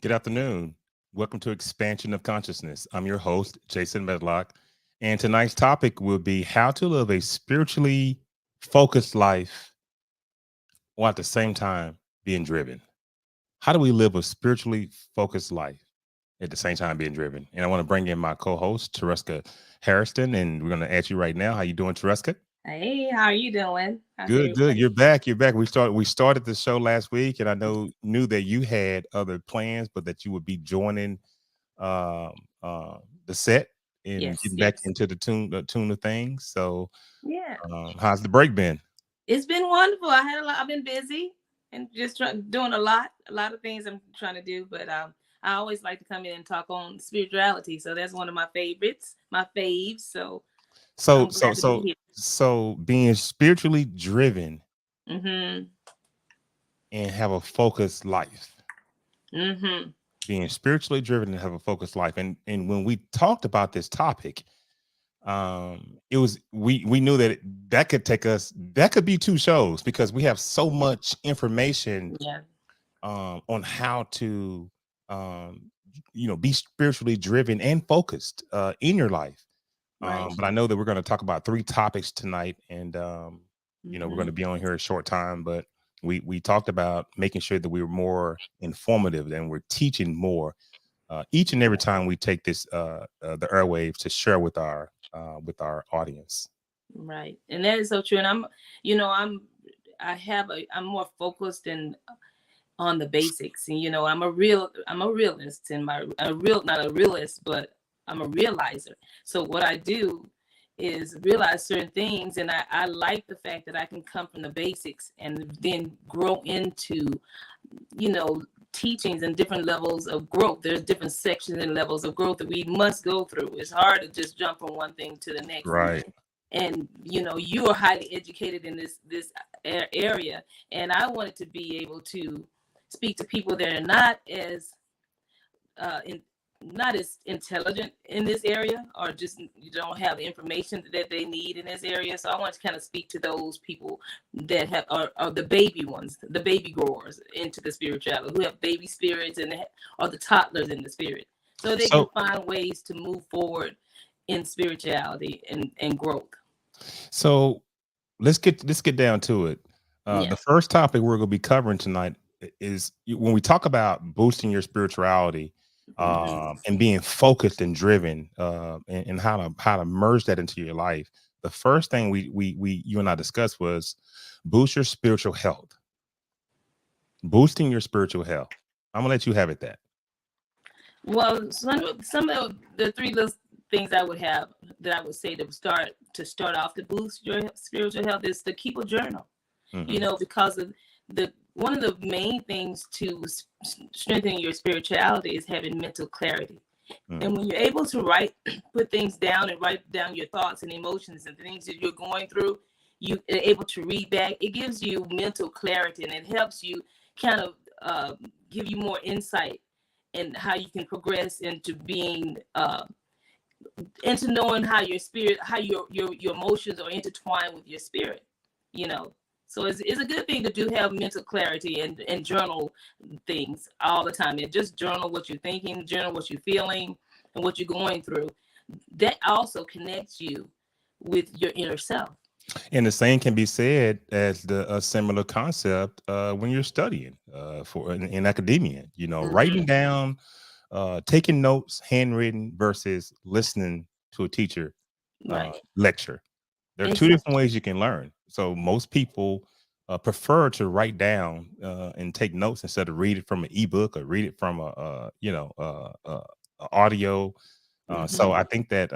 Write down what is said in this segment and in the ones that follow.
Good afternoon. Welcome to Expansion of Consciousness. I'm your host, Jason Medlock, and tonight's topic will be how to live a spiritually focused life while at the same time being driven. How do we live a spiritually focused life at the same time being driven? And I want to bring in my co-host, Tereska Harrison, and we're going to ask you right now, how you doing, Tereska? Hey, how are you doing? How's Good, good. everybody? You're back. We started the show last week, and I knew that you had other plans, but that you would be joining um, uh, the set and Yes, getting back yes. into the tune of things. So, Yeah. how's the break been? It's been wonderful. I've been busy and just doing a lot of things I'm trying to do, but I always like to come in and talk on spirituality. So that's one of my favorites, my faves. So So, I'm so, glad to be so, here. so, being spiritually driven Mhm. and have a focused life. Mhm. Being spiritually driven and have a focused life. And when we talked about this topic, it was we knew that that could take us, that could be two shows, because we have so Yeah. much information Yeah. on how to be spiritually driven and focused in your life. Right. But I know that we're going to talk about three topics tonight, and we're going to Mhm. be on here a short time, but we talked about making sure that we were more informative and we're teaching more each and every time we take this the airwaves to share with our audience. Right. And that is so true. And you know, I'm more focused and on the basics. And I'm a realist, and my a real not a realist, but I'm a realizer. So what I do is realize certain things, and I like the fact that I can come from the basics and then grow into, you know, teachings and different levels of growth. There's different sections and levels of growth that we must go through. It's hard to just jump from one thing to the next. Right. And you are highly educated in this area, and I wanted to be able to speak to people that are uh, in, not as intelligent in this area, or just you don't have the information that they need in this area. So I want to kind of speak to those people that are the baby ones, the baby growers into the spirituality, who have baby spirits and are the toddlers in the spirit, so they can So find ways to move forward in spirituality and growth. so let's get down to it. Yeah. The first topic we're going to be covering tonight is when we talk about boosting your spirituality Hmm. and being focused and driven, and how to merge that into your life. The first thing we you and I discussed was boost your spiritual health, boosting your spiritual health. I'm gonna let you have it. That Well, some of the three little things I would have that I would say to start off to boost your spiritual health is to keep a journal. hmm Because of the one of the main things to strengthen your spirituality is having mental clarity. And when you're able to write, put things down and write down your thoughts and emotions and things that you're going through, you are able to read back. It gives you mental clarity, and it helps you kind of give you more insight in how you can progress into being into knowing how your spirit, how your emotions are intertwined with your spirit. You know, so it's a good thing to do have mental clarity and journal things all the time, and just journal what you're thinking, journal what you're feeling, and what you're going through. That also connects you with your inner self. And the same can be said as the a similar concept when you're studying in academia. Writing Hmm. down, taking notes, handwritten versus listening to a teacher Right. lecture. There are two Exactly. different ways you can learn. So most people prefer to write down and take notes instead of read it from an ebook or read it from a audio. So Hmm. I think that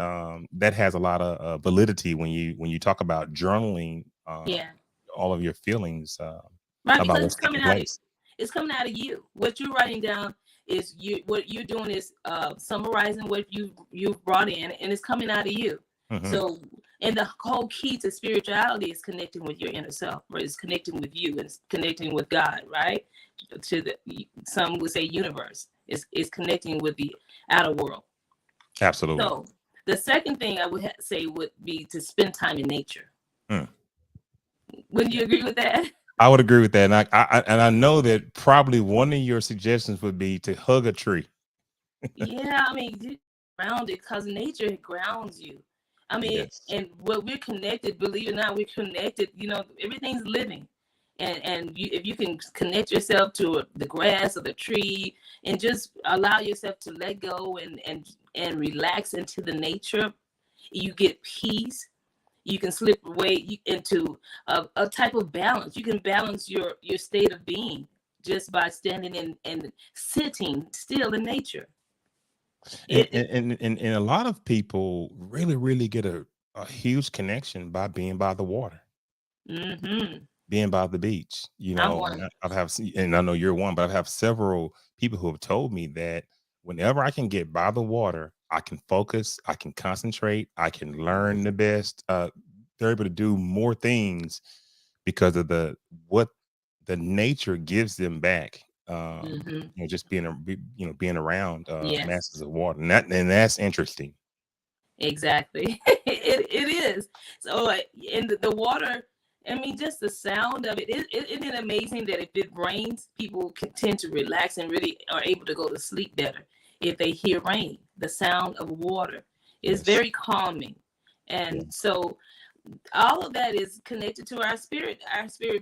that has a lot of validity when you talk about journaling Yeah. all of your feelings Right, about because what's taking place. it's coming out of you. What you're writing down is you. What you're doing is summarizing what you've brought in, and it's coming out of you. hmm So, and the whole key to spirituality is connecting with your inner self, or it's connecting with you, and it's connecting with God, right? To the some would say universe. It's connecting with the outer world. Absolutely. So, the second thing I would say would be to spend time in nature. Mm. Wouldn't you agree with that? I would agree with that. And I know that probably one of your suggestions would be to hug a tree. Yeah, I mean, you grounded because nature grounds you. I mean, Yes. and what we're connected, believe it or not, we're connected. Everything's living, and if you can connect yourself to the grass or the tree, and just allow yourself to let go and relax into the nature, you get peace. You can slip away into a type of balance. You can balance your state of being just by standing in and sitting still in nature. And It and a lot of people really, really get a huge connection by being by the water, mm-hmm. being by the beach. I'm And one. I've have and I know you're one, but I've have several people who have told me that whenever I can get by the water, I can focus, I can concentrate, I can learn the best. They're able to do more things because of the what the nature gives them back. Mm-hmm. Just being around Yes, masses of water, and that's interesting. exactly. It is. So, in the water, I mean, just the sound of it. Isn't it amazing that if it rains, people can tend to relax and really are able to go to sleep better if they hear rain. The sound of water is Yes. very calming. Yeah. And so all of that is connected to our spirit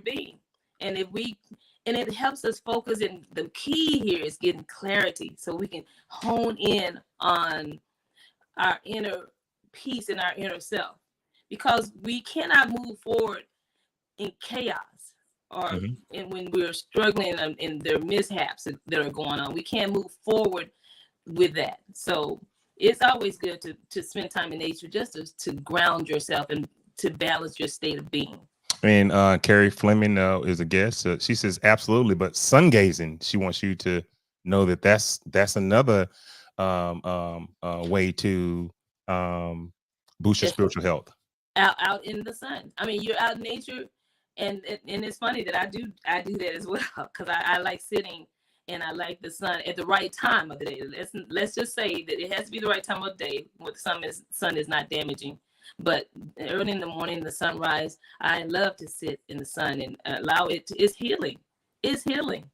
being. And if we and it helps us focus, and the key here is getting clarity so we can hone in on our inner peace and our inner self, because we cannot move forward in chaos, or Mhm. when we're struggling and there are mishaps that are going on. We can't move forward with that. So it's always good to spend time in nature, just to ground yourself and to balance your state of being. And Carrie Fleming is a guest. She says absolutely, but sun gazing. She wants you to know that that's another way to um, boost your Just spiritual health. out in the sun. I mean, you're out in nature, and it's funny that I do that as well, because I like sitting and I like the sun at the right time of the day. Let's just say that it has to be the right time of day when the sun is not damaging. But early in the morning, the sunrise, I love to sit in the sun and allow it to. It's healing. It's healing.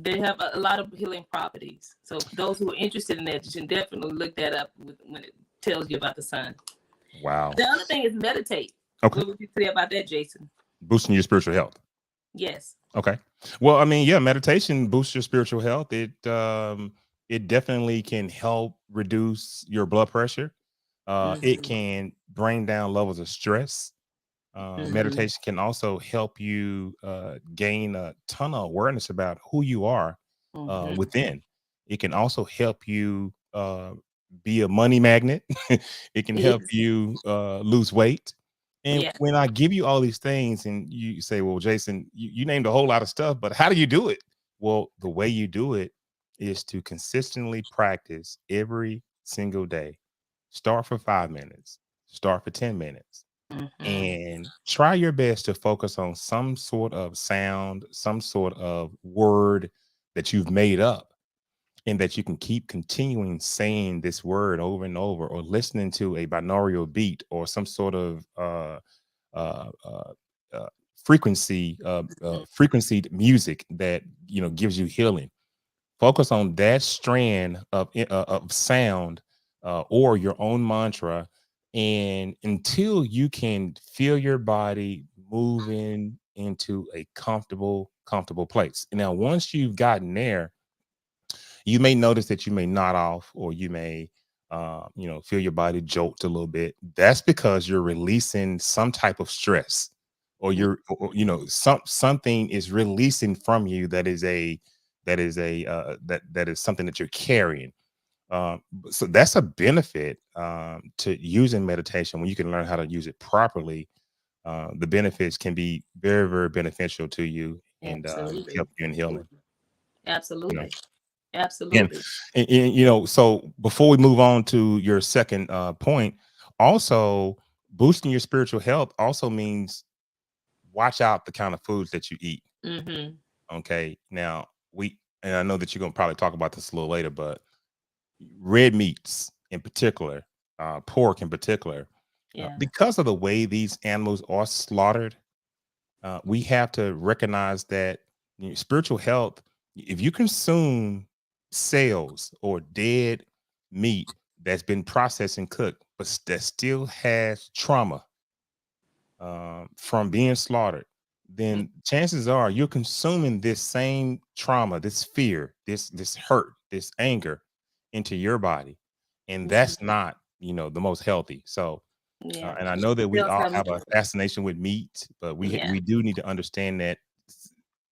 They have a lot of healing properties. So those who are interested in that, you should definitely look that up when it tells you about the sun. Wow. The other thing is meditate. Okay. What would you say about that, Jason? Boosting your spiritual health. Yes. Okay. Well, I mean, yeah, meditation boosts your spiritual health. It definitely can help reduce your blood pressure. It Mm-hmm. can bring down levels of stress. Mm-hmm. Meditation can also help you gain a ton of awareness about who you are Mm-hmm. within. It can also help you be a money magnet. It can help Yes. you lose weight. And Yeah. when I give you all these things, and you say, "Well, Jason, you named a whole lot of stuff, but how do you do it?" Well, the way you do it is to consistently practice every single day. Start for 5 minutes. Start for 10 minutes Mm-hmm. and try your best to focus on some sort of sound, some sort of word that you've made up, and that you can keep continuing saying this word over and over, or listening to a binaural beat or some sort of uh, uh, uh, frequency music that gives you healing. Focus on that strand of sound, or your own mantra, and until you can feel your body moving into a comfortable place. Now, once you've gotten there, you may notice that you may nod off, or you may feel your body jolt a little bit. That's because you're releasing some type of stress, or something is releasing from you that is something that you're carrying. So that's a benefit to using meditation. When you can learn how to use it properly, the benefits can be very, very beneficial to you, and Absolutely. help you in healing. You know, Absolutely. and, Absolutely. so before we move on to your second point, also boosting your spiritual health also means watch out the kind of foods that you eat. Mm-hmm. Okay, now and I know that you're gonna probably talk about this a little later, but red meats in particular, pork in particular, Yeah. because of the way these animals are slaughtered, We have to recognize that spiritual health, if you consume cells or dead meat that's been processed and cooked, but that still has trauma from being slaughtered, then chances are you're consuming this same trauma, this fear, this hurt, this anger into your body, and Mhm. that's not the most healthy. So, Yeah. and I know that we Cells all have have a memory. fascination with meat, but Yeah. we do need to understand that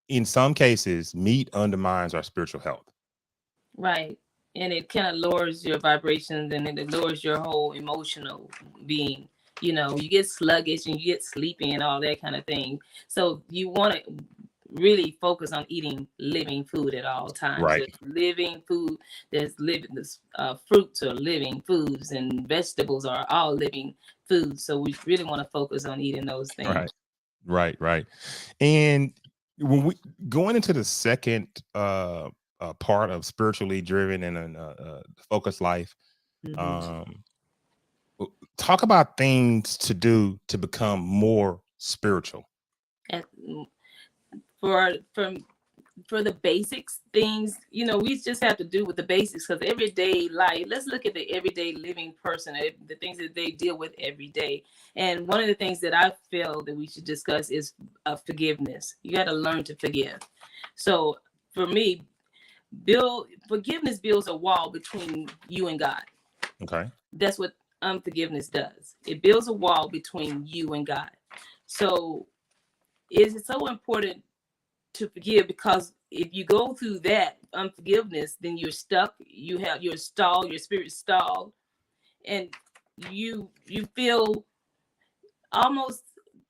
in some cases, meat undermines our spiritual health. Right. And it kind of lowers your vibrations and it lowers your whole emotional being. You get sluggish and you get sleepy and all that kind of thing. So you want to really focus on eating living food at all times. Right. There's living food, there's living, fruits are living foods, and vegetables are all living foods. So we really want to focus on eating those things. Right. Right. And when we going into the second part of spiritually driven and focused life, Mhm. um, talk about things to do to become more spiritual. And for for the basics things, we just have to do with the basics, because everyday life, let's look at the everyday living person, the things that they deal with every day. And one of the things that I feel that we should discuss is forgiveness. You got to learn to forgive. So for me, forgiveness builds a wall between you and God. Okay. That's what unforgiveness does. It builds a wall between you and God. So it's so important to forgive, because if you go through that unforgiveness, then you're stuck. You're stalled. Your spirit's stalled, and you feel almost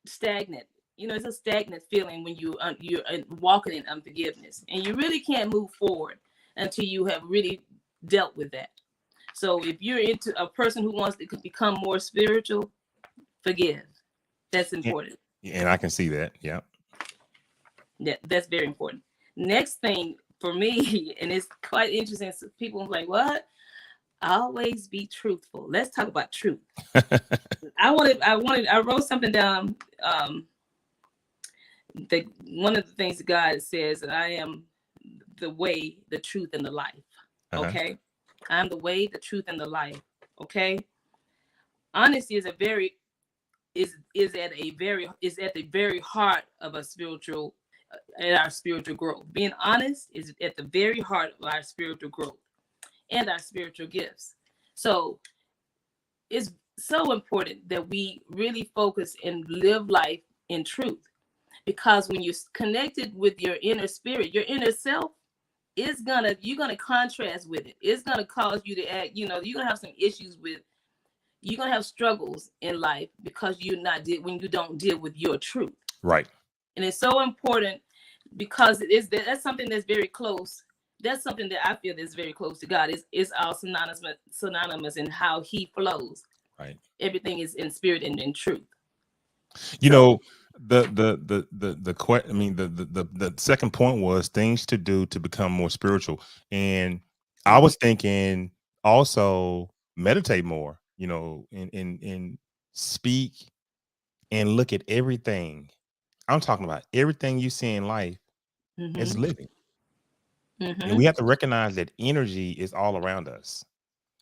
stagnant. It's a stagnant feeling when you're walking in unforgiveness, and you really can't move forward until you have really dealt with that. So if you're into a person who wants to become more spiritual, forgive. That's And, important. and I can see that. Yeah. That's very important. Next thing for me, and it's quite interesting. So people are like, "What? Always be truthful." Let's talk about truth. I wrote something down. One of the things that God says that I am the way, the truth, and the life. Uh-huh. Okay, I'm the way, the truth, and the life. Okay, honesty is at the very heart of a spiritual in our spiritual growth. Being honest is at the very heart of our spiritual growth and our spiritual gifts. So it's so important that we really focus and live life in truth, because when you're connected with your inner spirit, your inner self, you're gonna contrast with it. It's gonna cause you to act. You're gonna have some issues with. You're gonna have struggles in life because when you don't deal with your truth. Right. And it's so important, because that's something that's very close. That's something that I feel is very close to God. It's all synonymous in how He flows. Right. Everything is in spirit and in truth. You So, know, the second point was things to do to become more spiritual. And I was thinking also meditate more, and speak and look at everything. I'm talking about everything you see in life is mhm, living. And we mhm, have to recognize that energy is all around us.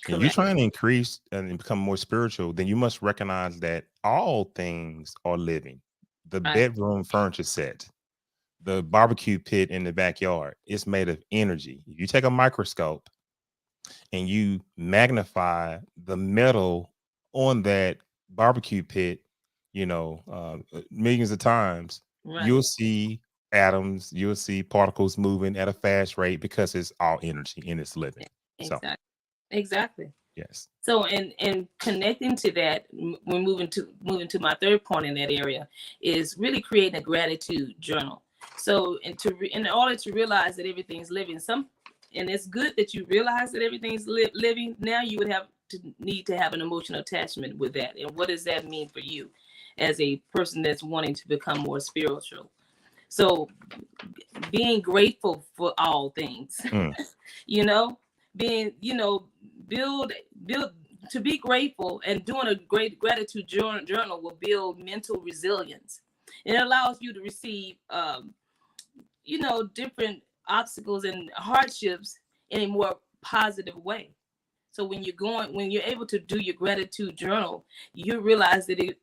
And you're correct. trying to increase and become more spiritual, then you must recognize that all things are living. The Right, bedroom furniture set, the barbecue pit in the backyard, it's made of energy. If you take a microscope and you magnify the metal on that barbecue pit, millions of times, right. you'll see atoms, you'll see particles moving at a fast rate because it's all energy and it's living. So, Exactly. Exactly. yes. So, and connecting to that, we're moving to my third point in that area, is really creating a gratitude journal. So, in order to realize that everything's living, and it's good that you realize that everything's living. Now you would need to have an emotional attachment with that. And what does that mean for you, as a person that's wanting to become more spiritual? So, being grateful for all things, Mm, you know, being, build to be grateful, and doing a great gratitude journal will build mental resilience. It allows you to receive, different obstacles and hardships in a more positive way. So when you're able to do your gratitude journal, you realize that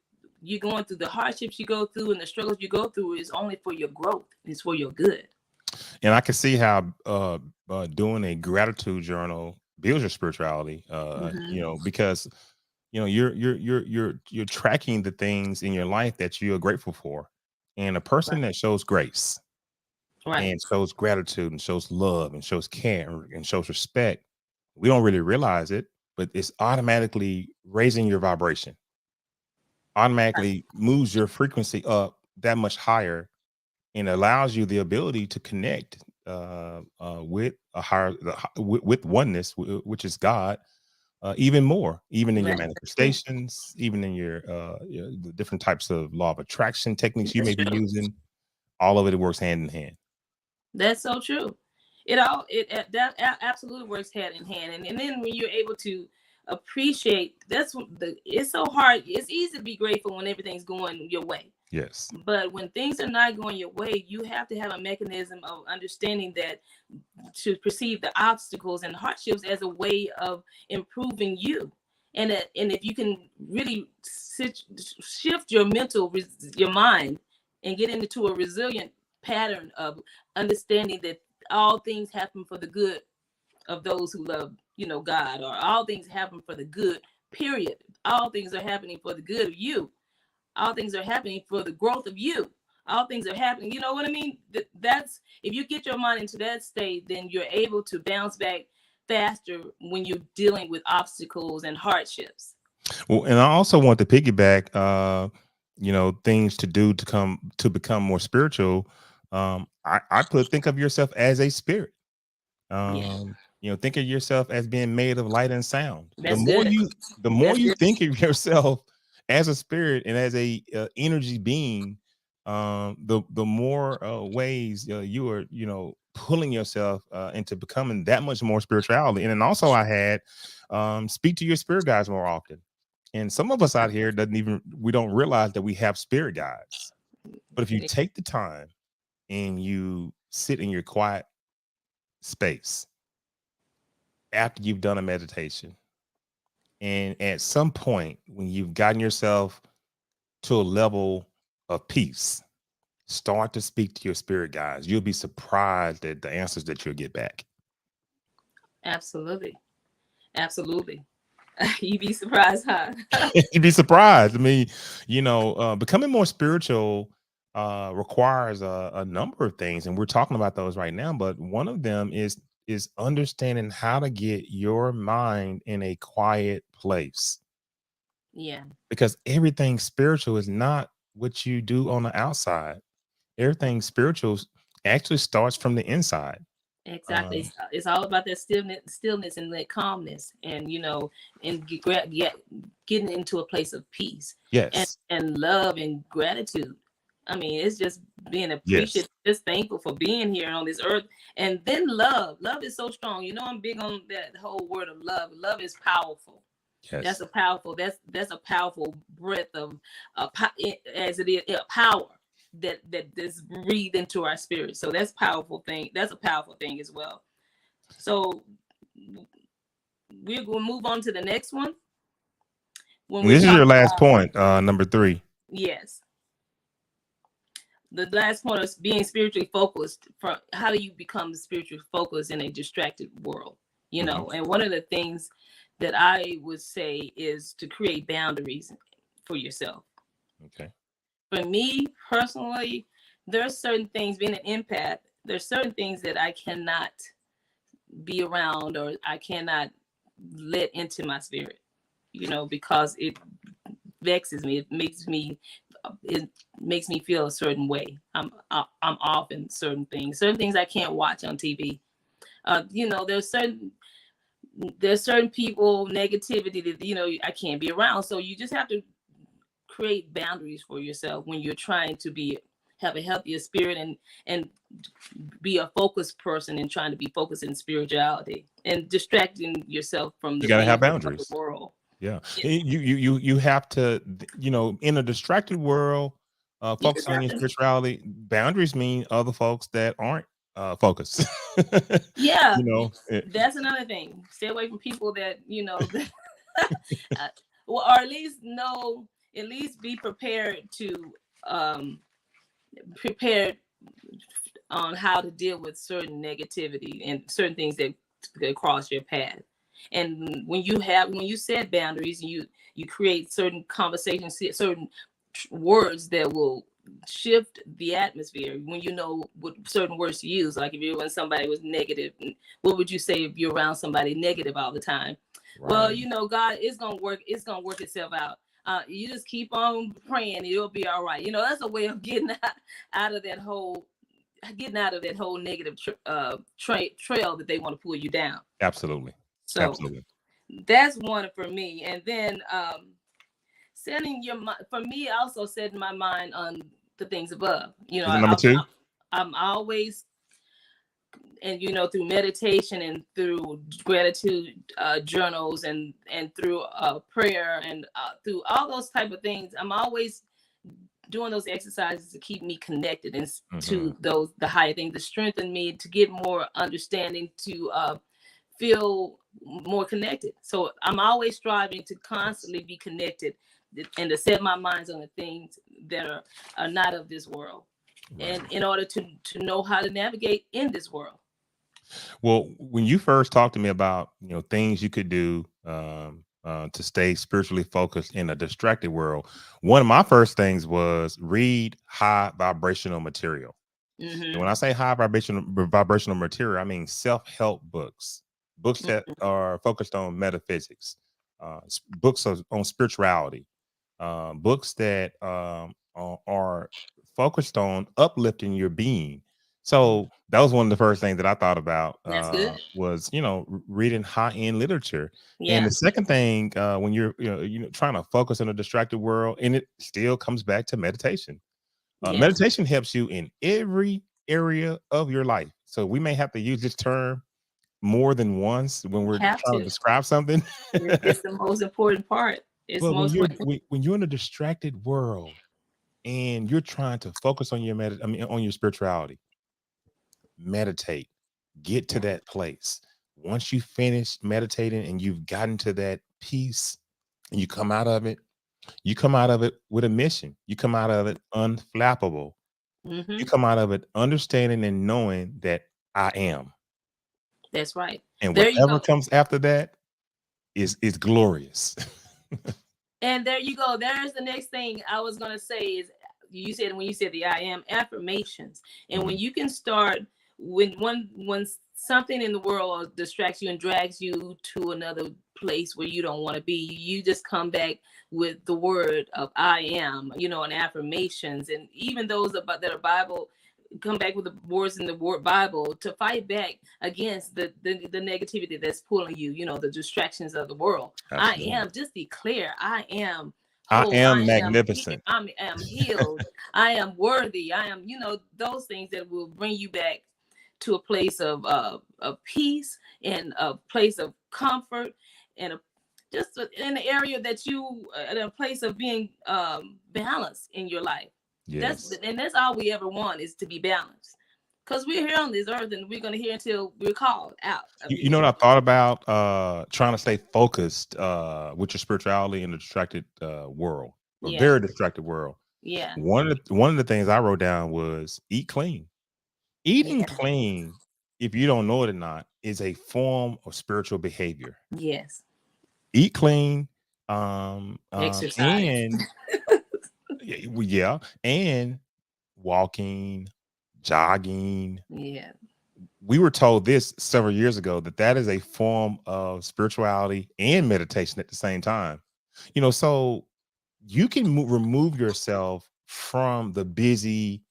you're going through the hardships you go through and the struggles you go through is only for your growth. It's for your good. And I can see how doing a gratitude journal builds your spirituality. Because you're tracking the things in your life that you are grateful for, and a person that shows grace, Right. and shows gratitude and shows love and shows care and shows respect, we don't really realize it, but it's automatically raising your vibration, automatically moves your frequency up that much higher, and allows you the ability to connect with a higher, with oneness, which is God, even more, even in your manifestations, even in your the different types of law of attraction techniques you may be using. All of it works hand in hand. That's so true. That absolutely works hand in hand. And then when you're able to appreciate, it's so hard. It's easy to be grateful when everything's going your way. Yes. But when things are not going your way, you have to have a mechanism of understanding that, to perceive the obstacles and hardships as a way of improving you. And if you can really shift your your mind and get into a resilient pattern of understanding that all things happen for the good of those who love, God, or all things happen for the good, period. All things are happening for the good of you. All things are happening for the growth of you. All things are happening. You know what I mean? That's, if you get your mind into that state, then you're able to bounce back faster when you're dealing with obstacles and hardships. Well, and I also want to piggyback, things to do to become more spiritual. Think of yourself as a spirit. Think of yourself as being made of light and sound. The more you think of yourself as a spirit and as a energy being, the more ways you are, pulling yourself into becoming that much more spirituality. And then also I had speak to your spirit guides more often. And some of us out here we don't realize that we have spirit guides. But if you take the time and you sit in your quiet space after you've done a meditation, and at some point when you've gotten yourself to a level of peace, start to speak to your spirit guides. You'll be surprised at the answers that you'll get back. Absolutely. You'd be surprised, huh? You'd be surprised. I mean, becoming more spiritual requires a number of things, and we're talking about those right now. But one of them is understanding how to get your mind in a quiet place. Yeah. Because everything spiritual is not what you do on the outside. Everything spiritual actually starts from the inside. Exactly. It's all about that stillness and that calmness, and and getting into a place of peace. Yes. And love and gratitude. I mean, it's just being appreciative, just thankful for being here on this earth. And then love. Love is so strong. I'm big on that whole word of love. Love is powerful. Yes. That's a powerful breath of as it is power that is breathed into our spirit. So that's powerful thing. That's a powerful thing as well. So we're going to move on to the next one. This is your last point, number 3. Yes. The last point is being spiritually focused. From how do you become spiritually focused in a distracted world? And one of the things that I would say is to create boundaries for yourself. Okay. For me personally, there are certain things, being an empath, there's certain things that I cannot be around or I cannot let into my spirit, because it vexes me. It makes me feel a certain way. I'm off in certain things I can't watch on TV. There's certain people, negativity that I can't be around. So you just have to create boundaries for yourself when you're trying to have a healthier spirit and be a focused person and trying to be focused in spirituality and distracting yourself from you gotta have boundaries. The world. Yeah. You have to, in a distracted world, Yeah, focusing on your definitely. spirituality. Boundaries mean other folks that aren't focused. Yeah, You know, that's another thing. Stay away from people that uh, well, or at least know, at least be prepared to um prepared on how to deal with certain negativity and certain things that cross your path. And when you set boundaries, you create certain conversations, certain words that will shift the atmosphere. When you know what certain words to use, like if you're when somebody was negative, what would you say if you're around somebody negative all the time? Well, right. God is gonna work. It's gonna work itself out. You just keep on praying; it'll be all right. That's a way of getting out of that whole negative trail that they want to pull you down. Absolutely. So Absolutely. that's one for me. And then setting your mind for me, also setting my mind on the things above. Is it number two? I'm always, and through meditation and through gratitude journals and through prayer and through all those type of things, I'm always doing those exercises to keep me connected and Hmm. to the higher things, to strengthen me, to get more understanding, to feel more connected. So I'm always striving to constantly be connected and to set my minds on the things that are not of this world, Right. and in order to know how to navigate in this world. Well, when you first talked to me about things you could do to stay spiritually focused in a distracted world, one of my first things was read high vibrational material. And when Hmm. I say high vibrational material, I mean self-help books, books that are focused on metaphysics, books on spirituality, books that are focused on uplifting your being. So that was one of the first things that I thought about That's good. was reading high end literature. And Yeah. the second thing, when you're trying to focus on a distracted world, and it still comes back to meditation. Yes. Meditation helps you in every area of your life. So we may have to use this term more than once when we're Have trying to to. describe something. It's the most important part. It's But most important. when you're in a distracted world and you're trying to focus on on your spirituality, meditate, get to that place. Once you finish meditating and you've gotten to that peace and you come out of it, you come out of it with a mission. You come out of it unflappable. You Hmm. come out of it understanding and knowing that I am. That's right. And There you whatever go. comes after that is glorious. And there you go. There's the next thing I was gonna say is you said when you said the I am affirmations. And when Mhm. you can start when something in the world distracts you and drags you to another place where you don't want to be, you just come back with the word of I am, and affirmations, and even those about that are Bible, come back with the words in the word Bible to fight back against the negativity that's pulling you, the distractions of the world. I Absolutely. am, just declare, I am I whole, am magnificent. I am healed, I am worthy, I am, those things that will bring you back to a place of peace and a place of comfort and just in an area that you in a place of being balanced in your life. Yes. That's all we ever want, is to be balanced, because we're here on this earth and we're going to hear until we're called out of You here. know what I thought about trying to stay focused with your spirituality in a distracted world, a Yeah. very distracted world. Yeah. One of the things I wrote down was eat clean. Eating Yeah. clean, if you don't know it or not, is a form of spiritual behavior. Yes. Eat clean, Exercise. and yeah, and walking, jogging. Yeah. We were told this several years ago that is a form of spirituality and meditation at the same time. So you can remove yourself from the busy,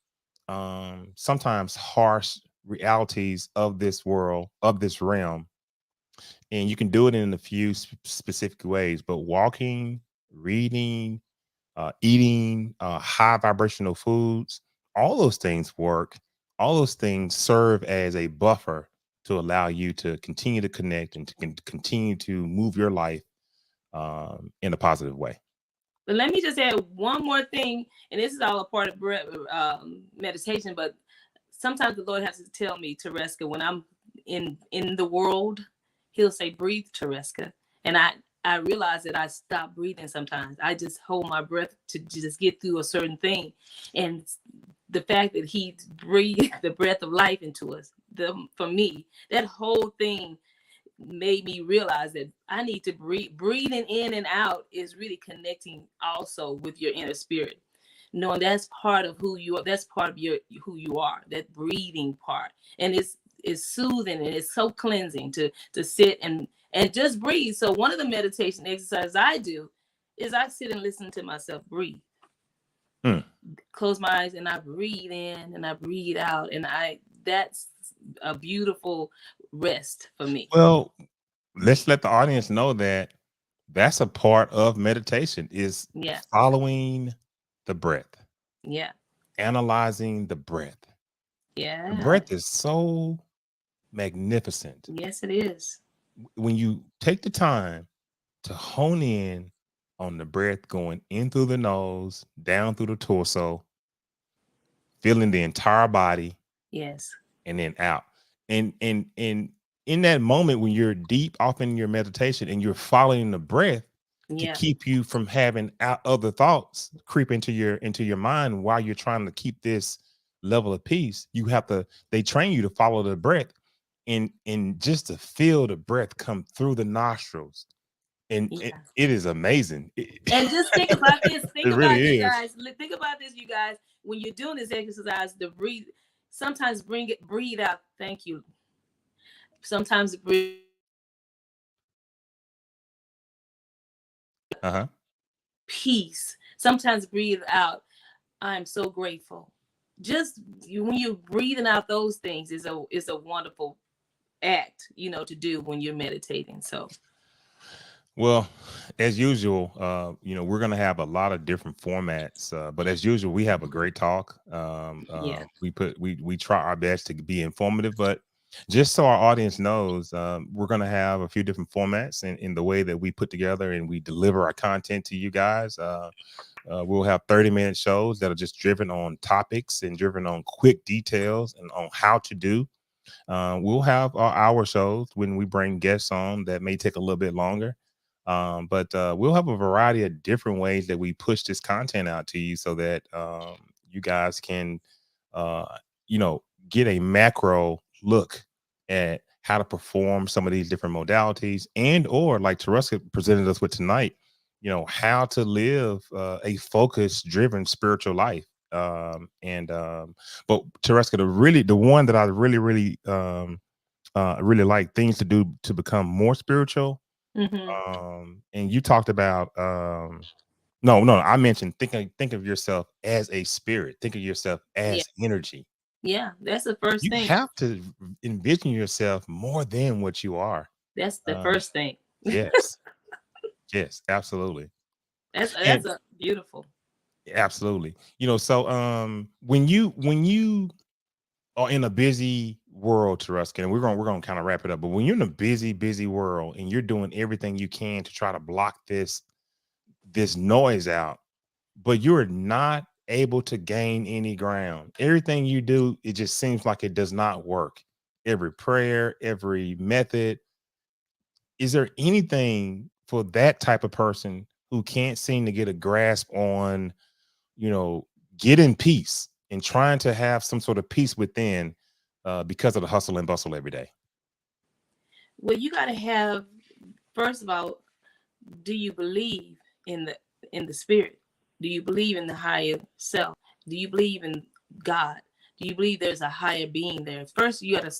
sometimes harsh realities of this world, of this realm, and you can do it in a few specific ways. But walking, reading, eating high vibrational foods, all those things work. All those things serve as a buffer to allow you to continue to connect and to continue to move your life in a positive way. But let me just add one more thing, and this is all a part of meditation. But sometimes the Lord has to tell me, Tereska, when I'm in the world, He'll say, "Breathe, Tereska," and I realize that I stop breathing sometimes. I just hold my breath to just get through a certain thing, and the fact that He breathed the breath of life into us, for me, that whole thing made me realize that I need to breathe. Breathing in and out is really connecting also with your inner spirit. Knowing that's part of who you are. That's part of who you are. That breathing part, and it's soothing and it's so cleansing to sit and just breathe. So one of the meditation exercises I do is I sit and listen to myself breathe. Close my eyes and I breathe in and I breathe out, and that's a beautiful rest for me. Well, let's let the audience know that that's a part of meditation, is following the breath. Yeah. Analyzing the breath. Yeah. The breath is so magnificent. Yes, it is. When you take the time to hone in on the breath going in through the nose, down through the torso, feeling the entire body. Yes. And then out. And in that moment when you're deep off in your meditation and you're following the breath to keep you from having other thoughts creep into your mind while you're trying to keep this level of peace, they train you to follow the breath and just to feel the breath come through the nostrils. And it is amazing. And just think about this. Think it about really this, is. guys. Think about this, you guys. When you're doing this exercise, the breathe. Sometimes breathe out. Thank you. Sometimes breathe. Peace. Sometimes breathe out. I'm so grateful. Just when you're breathing out those things is a wonderful act, to do when you're meditating. So, well, as usual, we're going to have a lot of different formats, but as usual, we have a great talk. We try our best to be informative, but just so our audience knows, we're going to have a few different formats in the way that we put together and we deliver our content to you guys. We'll have 30-minute shows that are just driven on topics and driven on quick details and on how to do. We'll have our hour shows when we bring guests on that may take a little bit longer. But we'll have a variety of different ways that we push this content out to you so that you guys can, get a macro look at how to perform some of these different modalities or like Tereska presented us with tonight, how to live a focused, driven spiritual life. But Tereska, the one that I really like things to do to become more spiritual. And you talked about no, I mentioned think of yourself as a spirit. Think of yourself as energy. Yeah, that's the first thing. You have to envision yourself more than what you are. That's the first thing. Yes. Yes, absolutely. That's a beautiful. Absolutely. So when you are in a busy world, Tereska, and we're gonna kind of wrap it up. But when you're in a busy world and you're doing everything you can to try to block this noise out, but you're not able to gain any ground. Everything you do, it just seems like it does not work. Every prayer, every method. Is there anything for that type of person who can't seem to get a grasp on, getting peace and trying to have some sort of peace within because of the hustle and bustle every day? Well, you got to have, first of all, do you believe in the spirit? Do you believe in the higher self? Do you believe in God? Do you believe there's a higher being there? First, you got to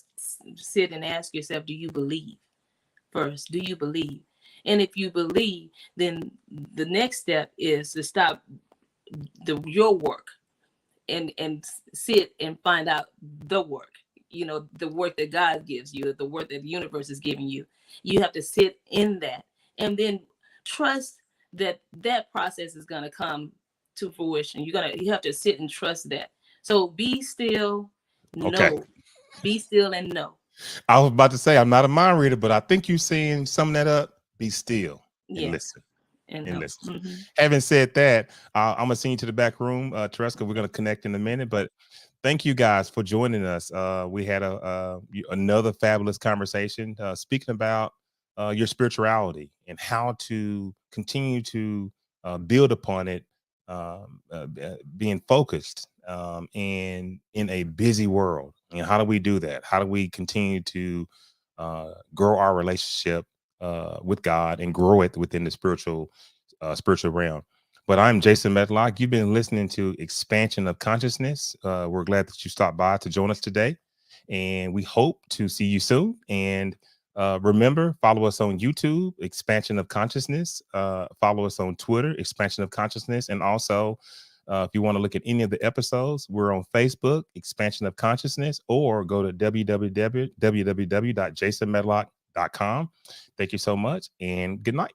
sit and ask yourself, do you believe? First, do you believe? And if you believe, then the next step is to stop your work and sit and find out the work, the work that God gives you, the work that the universe is giving you. You have to sit in that and then trust that process is going to come to fruition. You have to sit and trust that. So be still, know, be still and know. I was about to say, I'm not a mind reader, but I think you're saying sum that up. Be still and listen. and endless. mhm. Having said that, I'm gonna send you to the back room, Tereska. We're gonna connect in a minute, but thank you guys for joining us. We had another fabulous conversation speaking about your spirituality and how to continue to build upon it, being focused and in a busy world. And how do we do that? How do we continue to grow our relationship with God and grow it within the spiritual realm? But I'm Jason Medlock. You've been listening to Expansion of Consciousness. We're glad that you stopped by to join us today, and we hope to see you soon. And remember, follow us on YouTube, Expansion of Consciousness. Follow us on Twitter, Expansion of Consciousness. And also, if you want to look at any of the episodes, we're on Facebook, Expansion of Consciousness, or go to www.jasonmedlock.com. Thank you so much, and good night.